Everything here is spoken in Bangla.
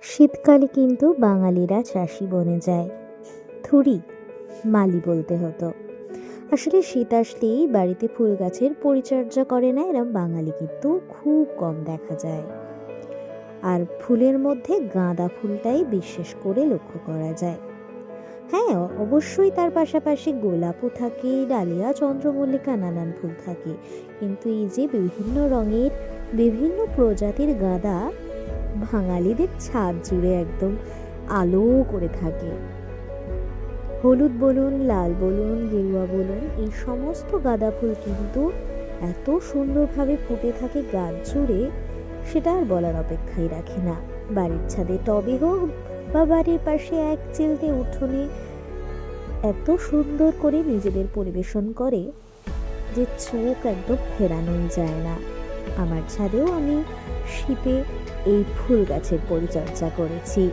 শীতকালে কিন্তু বাঙালিরা চাষি বনে যায়। থুরি মালি বলতে হতো। আসলে শীত আসলেই বাড়িতে ফুল গাছের পরিচর্যা করে না এরম বাঙালি কিন্তু খুব কম দেখা যায়। আর ফুলের মধ্যে গাঁদা ফুলটাই বিশেষ করে লক্ষ্য করা যায়। হ্যাঁ, অবশ্যই তার পাশাপাশি গোলাপও থাকে, ডালিয়া, চন্দ্রমল্লিকা, নানান ফুল থাকে। কিন্তু এই যে বিভিন্ন রঙের বিভিন্ন প্রজাতির গাঁদা বাঙালিদের ছাদ জুড়ে একদম আলো করে থাকে। হলুদ বলুন, লাল বলুন, গেরুয়া বলুন, এই সমস্ত গাঁদা ফুল কিন্তু এত সুন্দরভাবে ফুটে থাকে গাছ জুড়ে, সেটা আর বলার অপেক্ষাই রাখে না। বাড়ির ছাদে টবে হোক বা বাড়ির পাশে এক চিলতে উঠোনে এত সুন্দর করে নিজেদের পরিবেশন করে যে চোখ একদম ফেরানোই যায় না। আমার ছাদেও আমি শীতে এই ফুল গাছের পরিচর্যা করেছি।